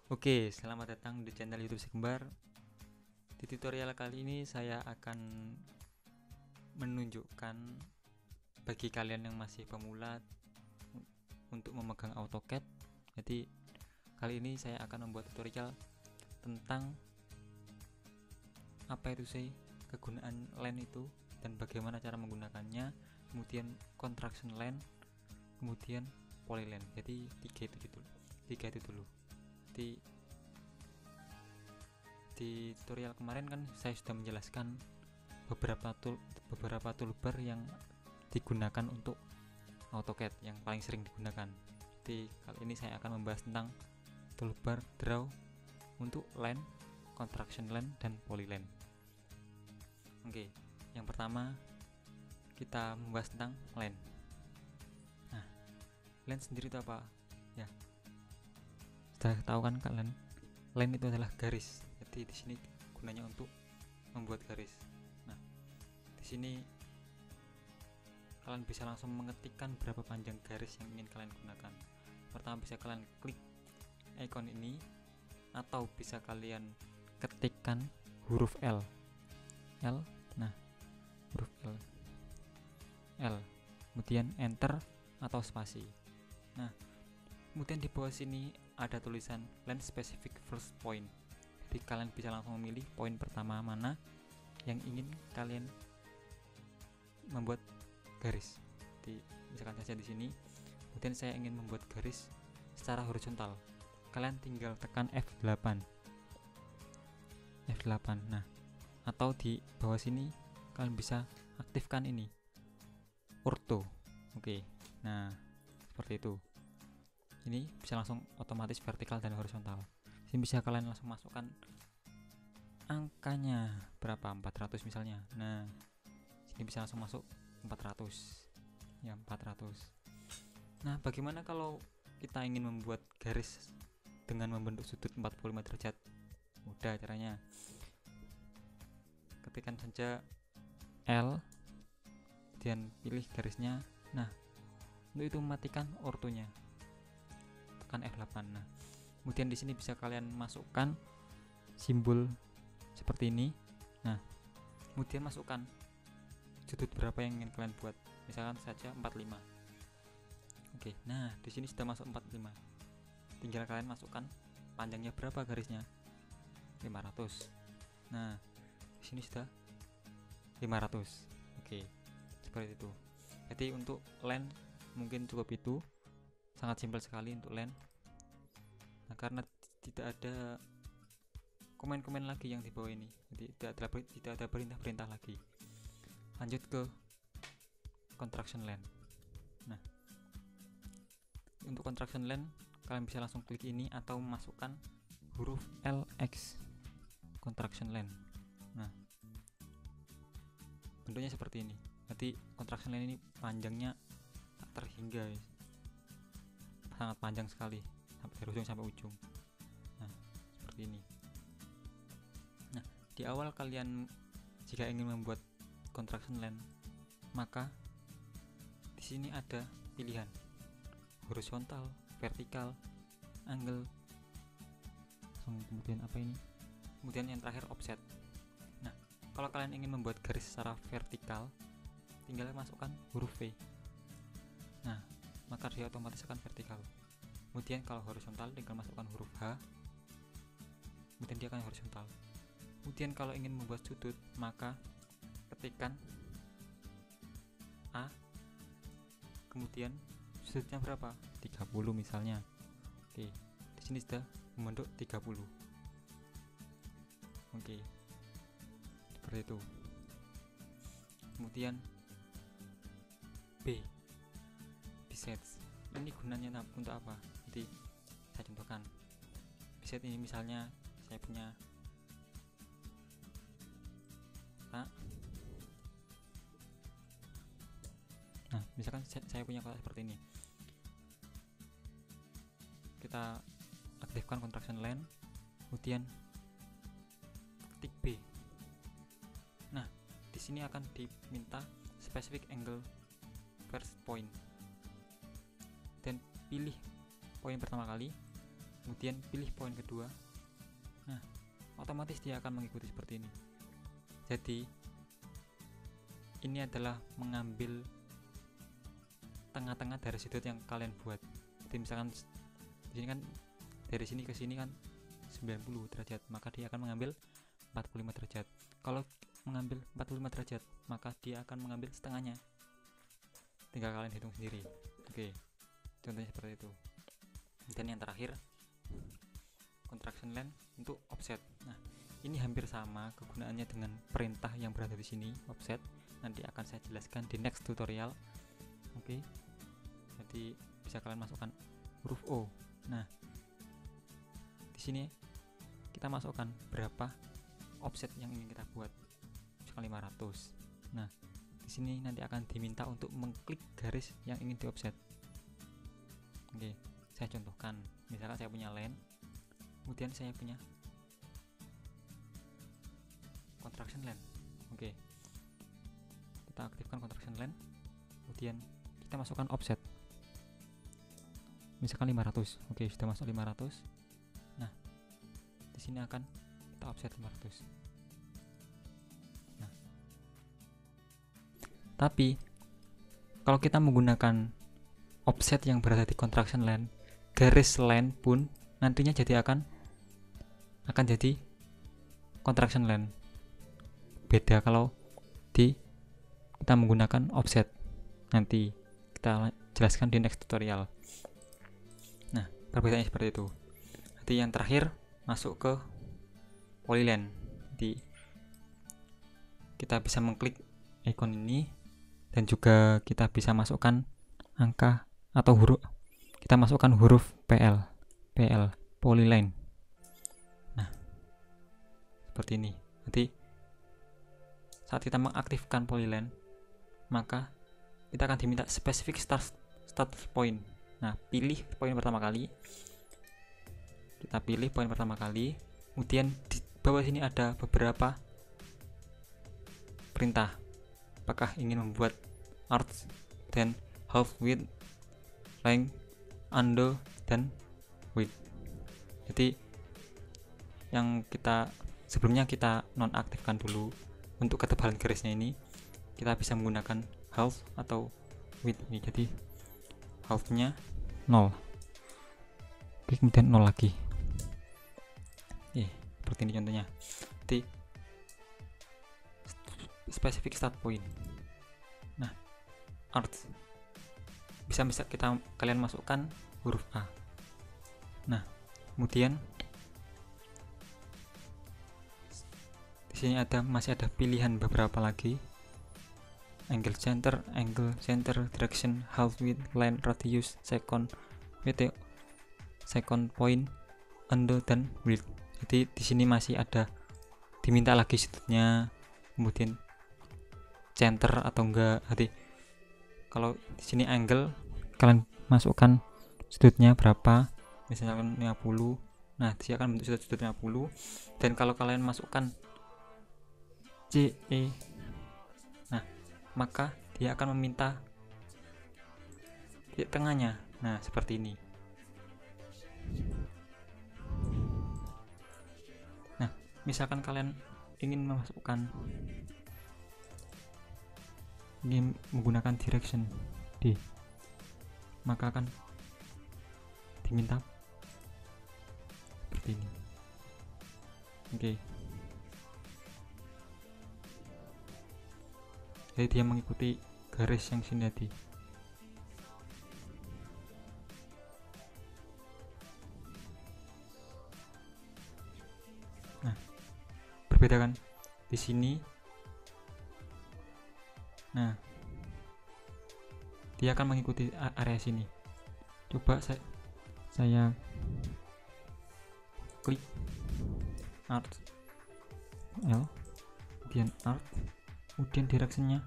Oke, selamat datang di channel YouTube si Kembar. Di tutorial kali ini saya akan menunjukkan bagi kalian yang masih pemula untuk memegang AutoCAD. Jadi kali ini saya akan membuat tutorial tentang apa itu sih kegunaan line itu dan bagaimana cara menggunakannya, kemudian contraction line, kemudian polyline. Jadi tiga itu dulu. Jadi di tutorial kemarin kan saya sudah menjelaskan beberapa toolbar yang digunakan untuk AutoCAD yang paling sering digunakan. Jadi kali ini saya akan membahas tentang toolbar draw untuk line, contraction line, dan polyline. Oke, yang pertama kita membahas tentang line. Nah, line sendiri itu apa? Ya, sudah tahu kan kalian? Line itu adalah garis. Jadi di sini gunanya untuk membuat garis. Nah, di sini kalian bisa langsung mengetikkan berapa panjang garis yang ingin kalian gunakan. Pertama bisa kalian klik icon ini, atau bisa kalian ketikkan huruf L. Nah, huruf L, kemudian enter atau spasi. Nah, kemudian di bawah sini ada tulisan line specific first point. Jadi kalian bisa langsung memilih poin pertama mana yang ingin kalian membuat garis. Jadi misalkan saja di sini, kemudian saya ingin membuat garis secara horizontal. Kalian tinggal tekan F8. Nah, atau di bawah sini kalian bisa aktifkan ini ortho. Oke. Nah, seperti itu. Ini bisa langsung otomatis vertikal dan horizontal. Ini bisa kalian langsung masukkan angkanya berapa, 400 misalnya. Nah, sini bisa langsung masuk 400 ya, 400. Nah, bagaimana kalau kita ingin membuat garis dengan membentuk sudut 45 derajat? Mudah caranya, ketikkan saja L, kemudian pilih garisnya. Nah, untuk itu mematikan ortonya, tekan F8. Nah, kemudian di sini bisa kalian masukkan simbol seperti ini. Nah, kemudian masukkan sudut berapa yang ingin kalian buat, misalkan saja 45. Oke, nah di sini sudah masuk 45. Tinggal kalian masukkan panjangnya berapa garisnya, 500. Nah, di sini sudah 500. Oke, seperti itu. Jadi untuk line mungkin cukup itu, sangat simpel sekali untuk line. Nah, karena tidak ada komen-komen lagi yang di bawah ini, jadi tidak ada perintah-perintah lagi. Lanjut ke contraction line. Nah, untuk contraction line kalian bisa langsung klik ini atau memasukkan huruf LX, contraction line. Nah, bentuknya seperti ini. Nanti contraction line ini panjangnya tak terhingga, sangat panjang sekali, sampai dari ujung sampai ujung. Nah, seperti ini. Nah, di awal kalian jika ingin membuat contraction line, maka di sini ada pilihan horizontal, vertikal, angle, kemudian apa ini, kemudian yang terakhir offset. Nah, kalau kalian ingin membuat garis secara vertikal, tinggal masukkan huruf V. Nah, maka dia otomatis akan vertikal. Kemudian kalau horizontal tinggal masukkan huruf H, kemudian dia akan horizontal. Kemudian kalau ingin membuat sudut, maka ketikkan A, kemudian sudutnya berapa, 30 misalnya. Oke, di sini sudah membentuk 30. Oke, seperti itu. Kemudian B, bisets. Ini gunanya untuk apa? Jadi saya contohkan. Biset ini misalnya saya punya kotak. Nah, misalkan saya punya kotak seperti ini. Kita aktifkan contraction line, kemudian ketik B. Nah, di sini akan diminta specific angle first point, dan pilih poin pertama kali, kemudian pilih poin kedua. Nah, otomatis dia akan mengikuti seperti ini. Jadi ini adalah mengambil tengah-tengah dari sudut yang kalian buat. Jadi misalkan di sini kan, dari sini ke sini kan 90 derajat, maka dia akan mengambil 45 derajat. Kalau mengambil 45 derajat, maka dia akan mengambil setengahnya. Tinggal kalian hitung sendiri. Oke, contohnya seperti itu. Dan yang terakhir, contraction length untuk offset. Nah, ini hampir sama kegunaannya dengan perintah yang berada di sini, offset. Nanti akan saya jelaskan di next tutorial. Oke, jadi bisa kalian masukkan huruf O. Nah, di sini kita masukkan berapa offset yang ingin kita buat, misalkan 500. Nah, di sini nanti akan diminta untuk mengklik garis yang ingin di offset. Oke, saya contohkan. Misalkan saya punya line, kemudian saya punya contraction length. Oke, kita aktifkan contraction length, kemudian kita masukkan offset, misalkan 500. Oke, sudah masuk 500. Nah, di sini akan kita offset 500. Nah, tapi kalau kita menggunakan offset yang berada di contraction length, garis line pun nantinya jadi akan jadi contraction length. Beda kalau kita menggunakan offset. Nanti kita jelaskan di next tutorial. Nah, perbedaannya seperti itu. Nanti yang terakhir masuk ke polyline. Jadi kita bisa mengklik icon ini, dan juga kita bisa masukkan angka atau huruf. Kita masukkan huruf PL polyline. Nah, seperti ini. Nanti saat kita mengaktifkan polyline, maka kita akan diminta specific start point. Nah, pilih poin pertama kali. Kita pilih poin pertama kali. Kemudian di bawah sini ada beberapa perintah. Apakah ingin membuat arch, dan half width, length, under, dan width. Jadi yang kita sebelumnya kita nonaktifkan dulu. Untuk ketebalan garisnya ini kita bisa menggunakan half atau width ini. Jadi half-nya 0. Oke, kemudian 0 lagi. Seperti ini contohnya. Jadi specific start point. Nah, arch bisa kalian masukkan huruf A. Nah, kemudian di sini masih ada pilihan beberapa lagi. Angle center, direction, half width, line, radius, second width, second point, under, dan width. Jadi di sini masih ada diminta lagi sudutnya, kemudian center atau enggak. Jadi kalau di sini angle, kalian masukkan sudutnya berapa, misalkan 50. Nah, dia akan bentuk sudut 50. Dan kalau kalian masukkan CE, nah, maka dia akan meminta titik tengahnya. Nah, seperti ini. Nah, misalkan kalian ingin menggunakan direction D, maka akan diminta seperti ini. Oke. Jadi dia mengikuti garis yang sini tadi. Nah, berbeda kan di sini. Nah, dia akan mengikuti area sini. Coba saya klik art L, kemudian art, kemudian directionnya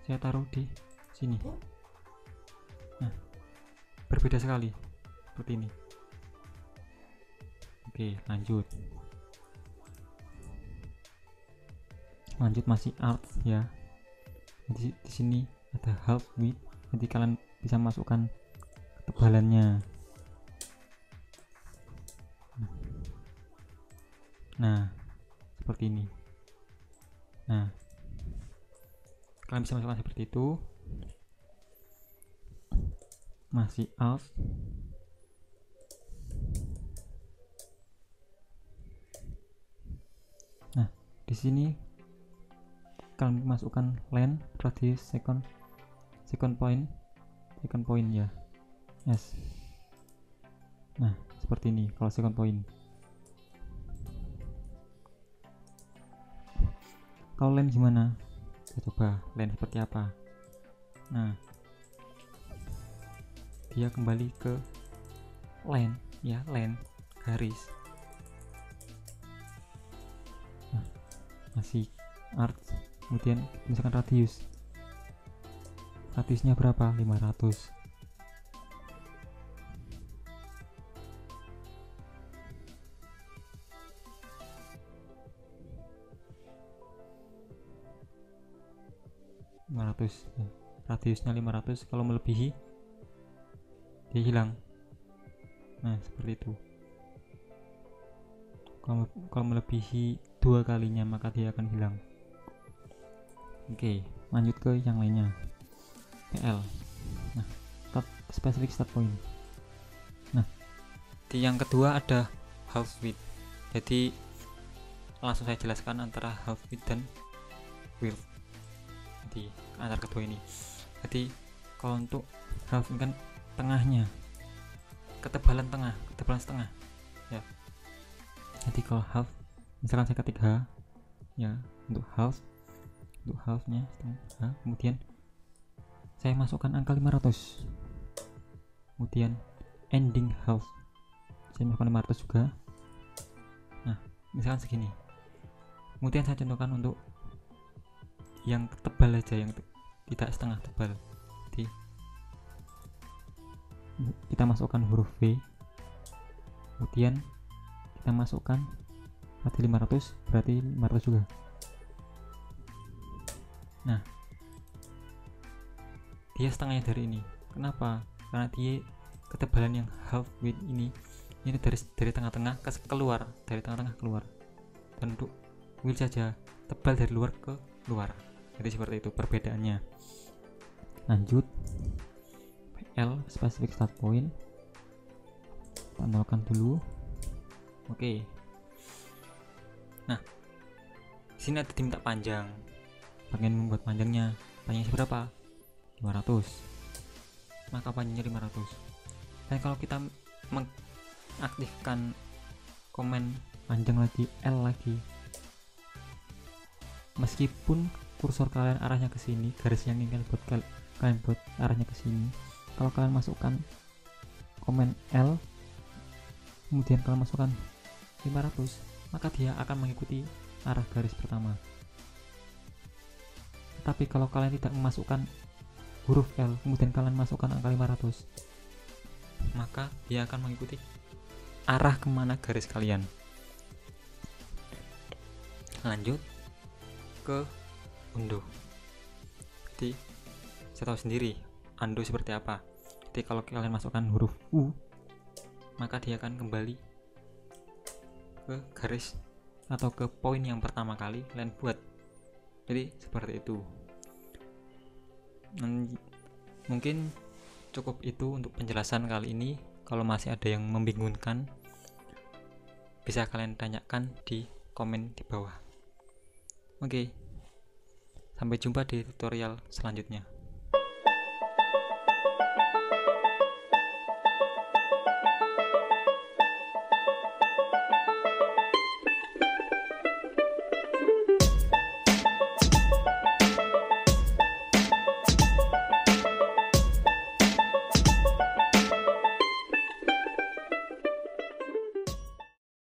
saya taruh di sini. Nah, berbeda sekali seperti ini. Oke, lanjut masih art ya. Di sini ada half width, jadi kalian bisa masukkan ketebalannya. Nah, seperti ini. Nah, kalian bisa masukkan seperti itu. Masih alt. Nah, di sini kalian masukkan len, radius, second point ya. Yes. Nah, seperti ini kalau second point. Kalau len gimana? Kita coba len seperti apa. Nah, dia kembali ke len ya, len garis. Nah, masih art, kemudian misalkan radiusnya berapa? 500. Ya. Radiusnya 500, kalau melebihi dia hilang. Nah, seperti itu. Kalau melebihi 2 kalinya maka dia akan hilang. Oke, lanjut ke yang lainnya. PL. Nah, specific start point. Nah, di yang kedua ada half width. Jadi langsung saya jelaskan antara half width dan width. Jadi antara kedua ini. Jadi kalau untuk half kan tengahnya, ketebalan setengah ya. Jadi kalau half, misalkan saya ketik H ya, untuk halfnya setengah, kemudian saya masukkan angka 500, kemudian ending half saya masukkan 500 juga. Nah, misalkan segini, kemudian saya contohkan untuk yang tebal aja, yang tidak setengah tebal. Jadi kita masukkan huruf V, kemudian kita masukkan tadi 500, berarti 500 juga. Nah, dia setengahnya dari ini. Kenapa? Karena dia ketebalan yang half width ini dari tengah-tengah keluar, dari tengah-tengah keluar. Dan untuk width saja tebal dari luar ke luar. Jadi seperti itu perbedaannya. Lanjut, PL specific start point. Kita nolkan dulu. Oke. Nah, di sini ada diminta panjang. Pengen membuat panjangnya seberapa? 500. Maka panjangnya 500. Dan kalau kita mengaktifkan komen panjang lagi, L lagi, meskipun kursor kalian arahnya ke sini, garis yang ingin kalian buat arahnya ke sini, kalau kalian masukkan komen L, kemudian kalian masukkan 500, maka dia akan mengikuti arah garis pertama. Tapi kalau kalian tidak memasukkan huruf L, kemudian kalian masukkan angka 500, maka dia akan mengikuti arah kemana garis kalian. Lanjut ke undo. Jadi saya tahu sendiri undo seperti apa. Jadi kalau kalian masukkan huruf U, maka dia akan kembali ke garis atau ke poin yang pertama kali kalian buat. Jadi seperti itu. Mungkin cukup itu untuk penjelasan kali ini. Kalau masih ada yang membingungkan, bisa kalian tanyakan di komen di bawah. Oke, sampai jumpa di tutorial selanjutnya.